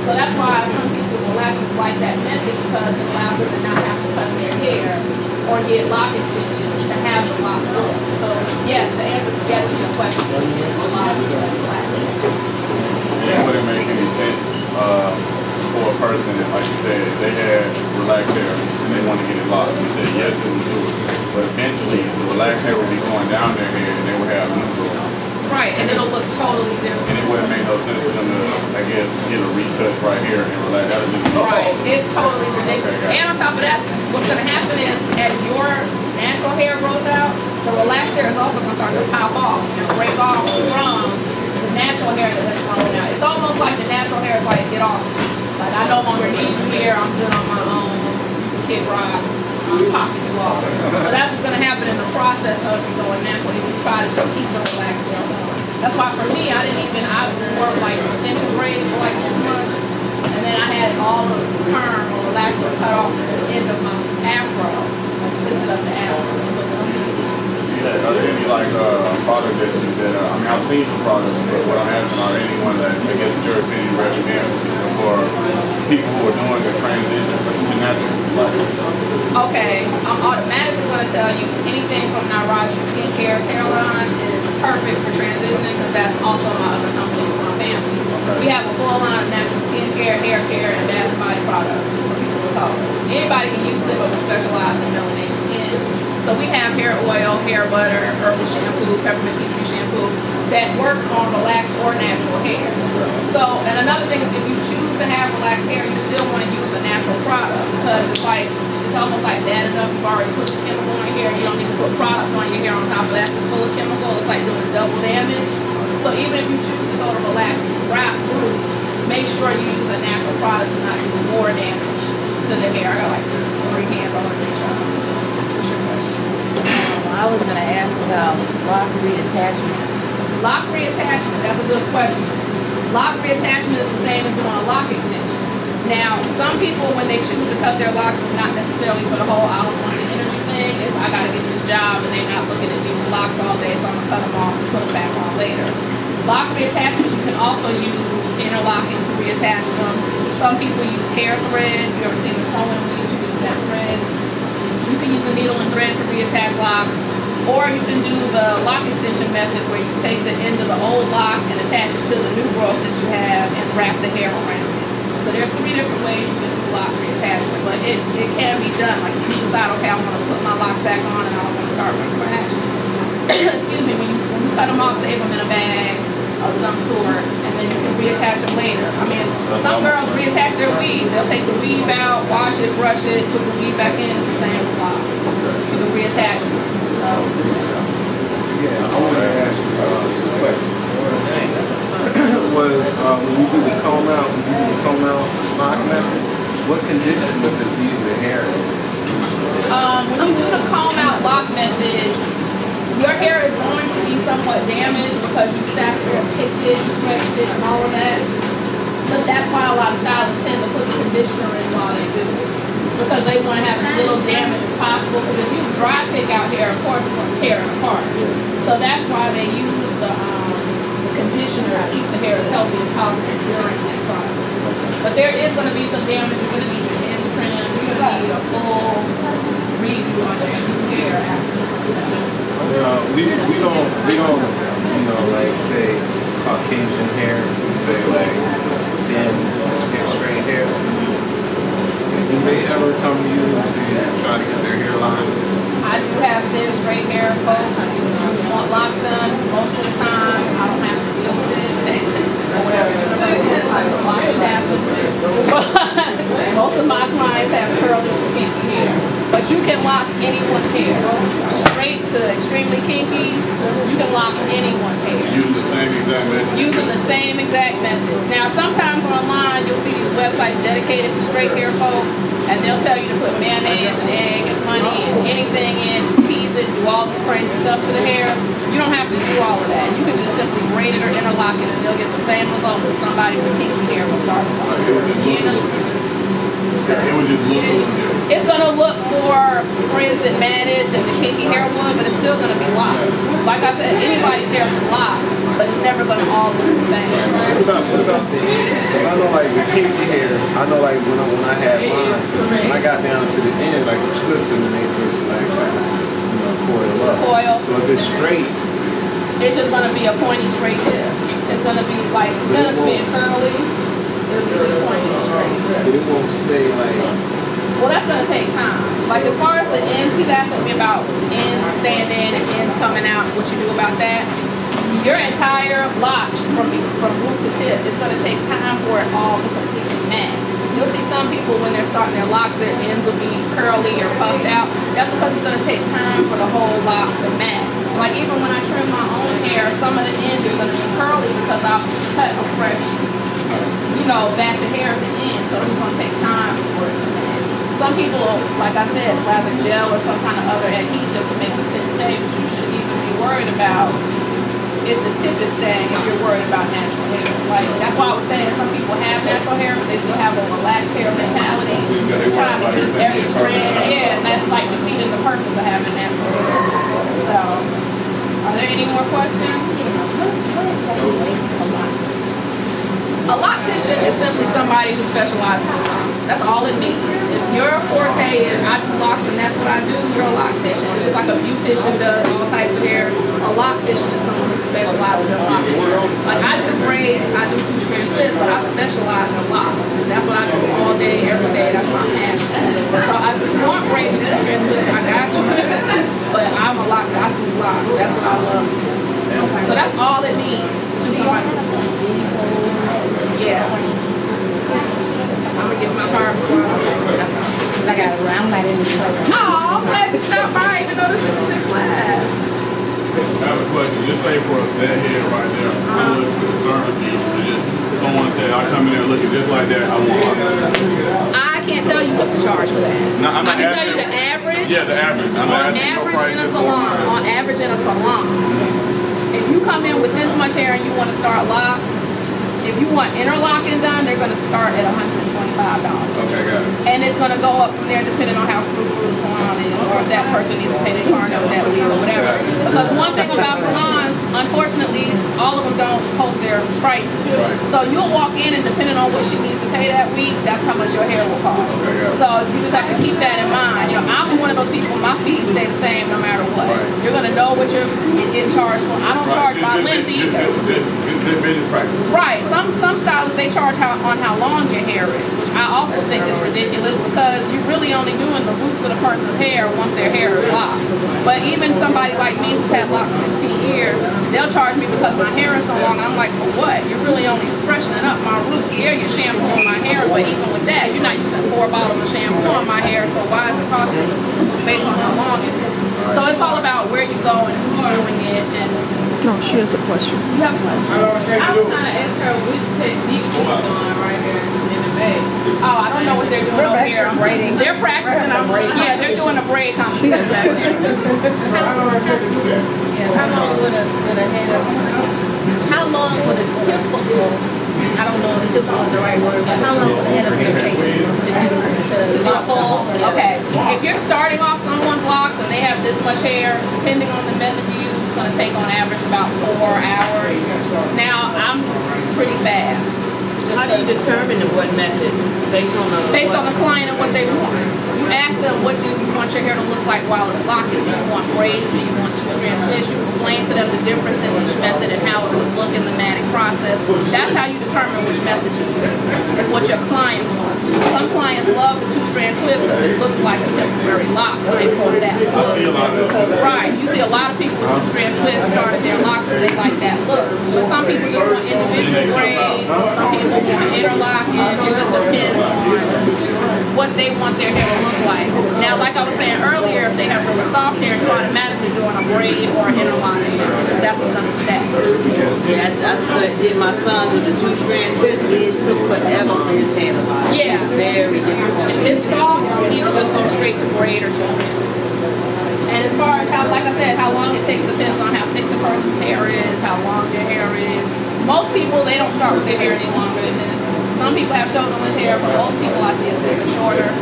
So that's why some people will actually like that method, because it allows them to not have to cut their hair or get lock extensions to have the lock look. So yes, the answer is yes to your question. A lot of people relax hair. It wouldn't make any sense for a person, like you said, if they had relaxed hair and they want to get it locked. You said yes, it would do it. But eventually, the relaxed hair would be going down their hair and they would have new growth. Right, and it'll look totally different. And it wouldn't make no sense for them to, I guess, get a retouch right here and relax. That would just be right. It's totally ridiculous. Okay, and on top of that, what's going to happen is, as your natural hair grows out, the relaxed hair is also going to start to pop off and break off from the natural hair that has grown out. It's almost like the natural hair is like, get off. Like, I no longer need you here. I'm good on my own. Kid rocks. I'm popping you off. So that's what's going to happen in the process of you going natural if you try to keep the relaxed hair on. That's why for me, I wore like extension braids for like 2 months. And then I had all of the perm or relaxer cut off at the end of my afro. I twisted up the afro. Are there any like product that I mean, I've seen some products, but what I'm asking, are there anyone that I guess your opinion recommends for people who are doing a transition to natural? Okay, I'm automatically going to tell you anything from Naraji Skincare Caroline is perfect for transitioning, because that's also my other company with my family. Okay. We have a full line of natural skincare, hair care, and bath and body products for people with color. Anybody can use it, but we specialize in melanated skin. So we have hair oil, hair butter, herbal shampoo, peppermint tea tree shampoo that works on relaxed or natural hair. So, and another thing is, if you choose to have relaxed hair, you still want to use a natural product, because it's like, it's almost like bad enough you've already put the chemical on your hair, you don't need to put product on your hair on top of that. It's full of chemical, it's like doing double damage. So even if you choose to go to relaxed route, make sure you use a natural product to not do more damage to the hair. I got like 3 hands on the shot. I was going to ask about lock reattachment. Lock reattachment, that's a good question. Lock reattachment is the same as doing a lock extension. Now, some people, when they choose to cut their locks, it's not necessarily for the whole I don't want the energy thing. It's I got to get this job, and they're not looking at these locks all day, so I'm going to cut them off and put them back on later. Lock reattachment, you can also use interlocking to reattach them. Some people use hair thread. You ever seen the sewing weave? You can use that thread. You can use a needle and thread to reattach locks, or you can do the lock extension method, where you take the end of the old lock and attach it to the new growth that you have and wrap the hair around it. So there's 3 different ways you can do lock reattachment, but it can be done. Like if you decide, okay, I want to put my locks back on and I don't want to start from scratch. Excuse me, when you cut them off, save them in a bag of some sort, and then you can reattach them later. I mean, some girls reattach their weave. They'll take the weave out, wash it, brush it, put the weave back in, it's the same with locks. You can reattach them. So. Yeah, I want to ask you 2 questions. Was when you do the comb out lock method, what condition does it leave the hair in? When you do the comb out lock method, your hair is going to be somewhat damaged because you sat there and picked it, you stretched it, and all of that. But that's why a lot of stylists tend to put the conditioner in while they do it, because they want to have as little damage as possible. Because if you dry pick out hair, of course it's going to tear it apart. So that's why they use the conditioner to keep the hair as healthy as possible during that process. But there is going to be some damage. You're going to need your ends trimmed. You're going to need a full redo on your hair after this. We don't, you know, like say Caucasian hair. We say like thin, straight hair. Do they ever come to you to try to get their hair lined? I do have thin, straight hair folks. You want locks done most of the time. I don't have to deal with it. Most of my clients have curly to kinky hair. But you can lock anyone's hair. Straight to extremely kinky, you can lock anyone's hair. Using the same exact method? Using the same exact methods. Now, sometimes online, you'll see these websites dedicated to straight hair folk, and they'll tell you to put mayonnaise and egg and honey and anything in, tease it, do all this crazy stuff to the hair. You don't have to do all of that. You can just simply braid it or interlock it, and they'll get the same results as somebody with kinky hair will start with. It would just look a little different. It's going to look more frizzed and matted than the kinky hair would, but it's still going to be locked. Like I said, anybody's hair is locked, but it's never going to all look the same. what about the end? Because I know like the kinky hair, I know like when I had mine, when I got down to the end, like the twisting and they just like coil up. Coil. So if it's straight, it's just gonna be a pointy straight tip. It's gonna be like instead of being curly, it'll be just pointy straight. But it won't stay like. Well, that's gonna take time. Like as far as the ends, he's asking me about ends staying in and ends coming out and what you do about that. Your entire lock from root to tip, it's gonna take time for it all to completely mat. You'll see some people when they're starting their locks, their ends will be curly or puffed out. That's because it's gonna take time for the whole lock to mat. Like even when I trim my own hair, some of the ends are gonna be curly because I've cut a fresh, batch of hair at the end. So it's gonna take time for it to mat. Some people, like I said, slather gel or some kind of other adhesive to make the tip stay, but you shouldn't even be worried about if the tip is staying, if you're worried about natural hair. Like, that's why I was saying some people have natural hair, but they still have a relaxed hair mentality. Trying to keep every strand. Yeah, and that's like defeating the purpose of having natural hair. So, are there any more questions? A loctician is simply somebody who specializes in locks. That's all it means. If your forte is I do locks and that's what I do, you're a loctician. It's just like a beautician does all types of hair. A loctician is someone who specializes in locks. Like I do braids, I do two-strand twists, but I specialize in locks. That's what I do all day, every day. That's my passion. So if you want braids and two-strand twists, I got you. But I'm a lock. I do locks. That's what I love to do. So that's all it means to somebody. Yeah. I'm gonna give my card. I got a round night in the show. No, I'm glad you stopped by, even though this is your class. I have a question. Just say for that head right there, I look for the service people. Someone said I come in there looking just like that. I want. I can't tell you what to charge for that. No, I can tell you the average. Yeah, the average. On average in a salon. On average in a salon. If you come in with this much hair and you want to start locks, if you want interlocking done, they're going to start at $125. Okay, got it. And it's going to go up from there depending on how fruitful the salon is, or if that person needs to pay their car note that week or whatever. Because one thing about salons, unfortunately, all of them don't post their prices. Right. So you'll walk in and depending on what she needs to pay that week, that's how much your hair will cost. Okay, so you just have to keep that in mind. I'm one of those people, my fees stay the same no matter what. Right. You're going to know what you're getting charged for. I don't charge by length either. Good business practice. Right. Some stylists, they charge on how long your hair is, which I also think is ridiculous because you're really only doing the roots of the person's hair once their hair is locked. But even somebody like me who's had locks 16 years, they'll charge me because my hair is so long, and I'm like, for what? You're really only freshening up my roots. Yeah, you're shampooing my hair, but even with that, you're not using 4 bottles of shampoo on my hair, so why is it costing based on how long it is? So it's all about where you go and who's doing it. And no, she has a question. You have a question? I was trying to ask her which technique she's doing right here in the bag. Oh, I don't know what they're doing over here. They're practicing. Yeah, they're doing a braid competition. How long would a head of? How long would a typical? I don't know if typical is the right word, but how long would a head of hair take to do a full? Okay, if you're starting off someone's locks and they have this much hair, depending on the method you use, it's going to take on average about 4 hours. Now I'm pretty fast. How do you determine what method based on the client and what they want? You ask them what do you want your hair to look like while it's locking. Do you want braids? Do you want two-strand twists? You explain to them the difference in each method and how it would look in the matting process. That's how you determine which method to use. It's what your client wants. Some clients love the two-strand twist because it looks like a temporary lock, so they call that look. Right. You see a lot of people with two-strand twists started their locks because they like that look. But some people just want individual braids. Some people want interlocking. It just depends on what they want their hair to look like. Now, like I was saying earlier, if they have really soft hair, you're automatically doing a braid or an interlocking because that's what's going to stay. Yeah, I did my son with the two-strand twist. It took forever for his hair to lock. Yeah. It's very difficult. If it's soft, you need to just go straight to braid or twist. And as far as how, like I said, how long it takes depends on how thick the person's hair is, how long their hair is. Most people, they don't start with their hair any longer than this. Some people have shoulder length hair, but most people I see is this or shorter.